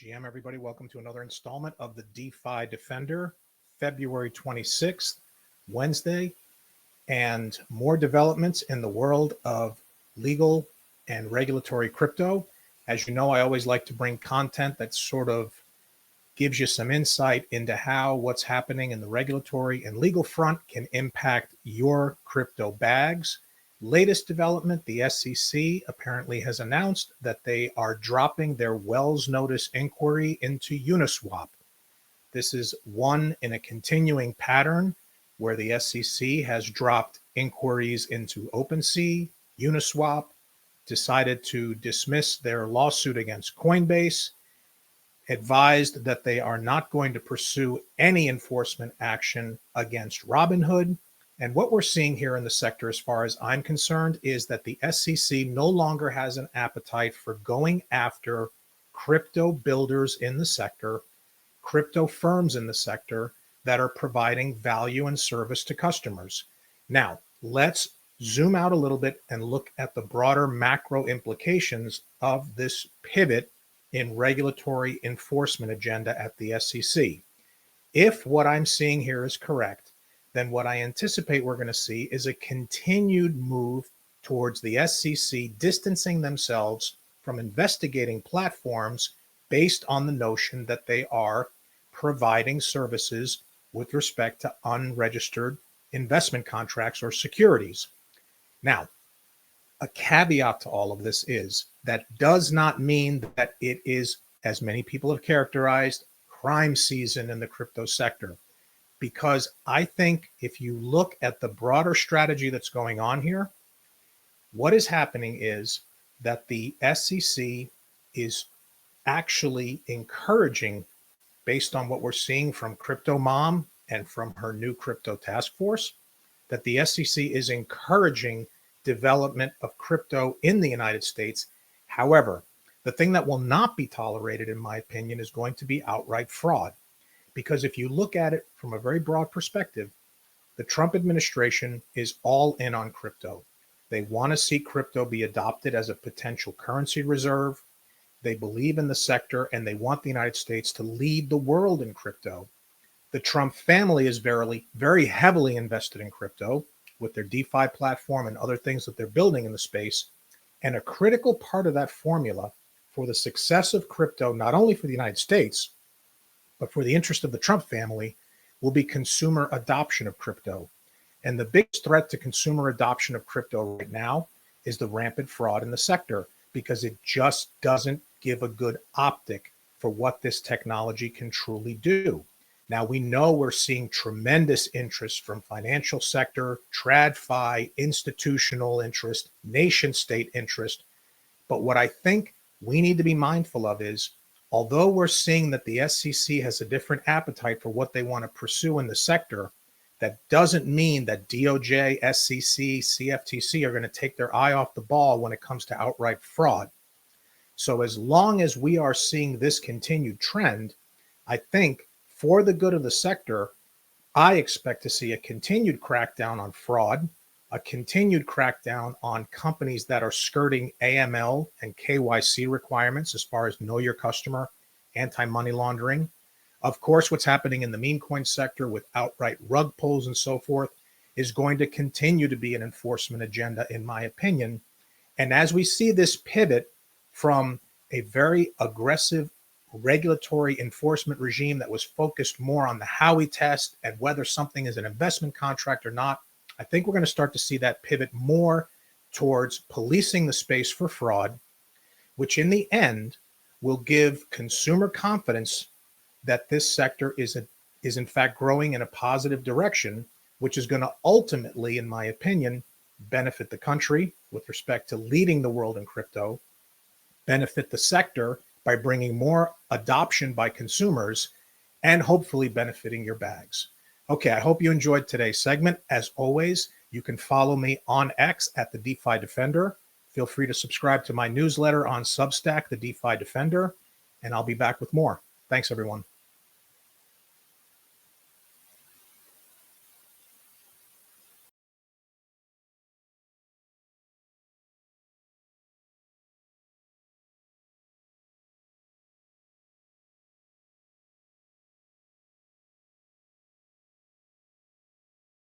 GM, everybody, welcome to another installment of the DeFi Defender, February 26th, Wednesday, and more developments in the world of legal and regulatory crypto. As you know, I always like to bring content that sort of gives you some insight into how what's happening in the regulatory and legal front can impact your crypto bags. Latest development, the SEC apparently has announced that they are dropping their Wells notice inquiry into UniSwap. This is one in a continuing pattern where the SEC has dropped inquiries into OpenSea, UniSwap, decided to dismiss their lawsuit against Coinbase, advised that they are not going to pursue any enforcement action against Robinhood. And what we're seeing here in the sector, as far as I'm concerned, is that the SEC no longer has an appetite for going after crypto builders in the sector, crypto firms in the sector that are providing value and service to customers. Now, let's zoom out a little bit and look at the broader macro implications of this pivot in regulatory enforcement agenda at the SEC. If what I'm seeing here is correct, then what I anticipate we're going to see is a continued move towards the SEC distancing themselves from investigating platforms based on the notion that they are providing services with respect to unregistered investment contracts or securities. Now, a caveat to all of this is that does not mean that it is, as many people have characterized, crime season in the crypto sector. Because I think if you look at the broader strategy that's going on here, what is happening is that the SEC is actually encouraging, based on what we're seeing from Crypto Mom and from her new crypto task force, that the SEC is encouraging development of crypto in the United States. However, the thing that will not be tolerated, in my opinion, is going to be outright fraud. Because if you look at it from a very broad perspective, the Trump administration is all in on crypto. They want to see crypto be adopted as a potential currency reserve. They believe in the sector and they want the United States to lead the world in crypto. The Trump family is very heavily invested in crypto with their DeFi platform and other things that they're building in the space. And a critical part of that formula for the success of crypto, not only for the United States, but for the interest of the Trump family, will be consumer adoption of crypto. And the biggest threat to consumer adoption of crypto right now is the rampant fraud in the sector, because it just doesn't give a good optic for what this technology can truly do. Now, we know we're seeing tremendous interest from financial sector, TradFi, institutional interest, nation state interest. But what I think we need to be mindful of is, although we're seeing that the SEC has a different appetite for what they want to pursue in the sector, that doesn't mean that DOJ, SEC, CFTC are going to take their eye off the ball when it comes to outright fraud. So as long as we are seeing this continued trend, I think for the good of the sector, I expect to see a continued crackdown on fraud, a continued crackdown on companies that are skirting AML and KYC requirements as far as know your customer, anti-money laundering. Of course, what's happening in the meme coin sector with outright rug pulls and so forth is going to continue to be an enforcement agenda, in my opinion. And as we see this pivot from a very aggressive regulatory enforcement regime that was focused more on the Howey test and whether something is an investment contract or not, I think we're going to start to see that pivot more towards policing the space for fraud, which in the end will give consumer confidence that this sector is in fact growing in a positive direction, which is going to ultimately, in my opinion, benefit the country with respect to leading the world in crypto, benefit the sector by bringing more adoption by consumers, and hopefully benefiting your bags. Okay, I hope you enjoyed today's segment. As always, you can follow me on X at the DeFi Defender. Feel free to subscribe to my newsletter on Substack, the DeFi Defender, and I'll be back with more. Thanks, everyone.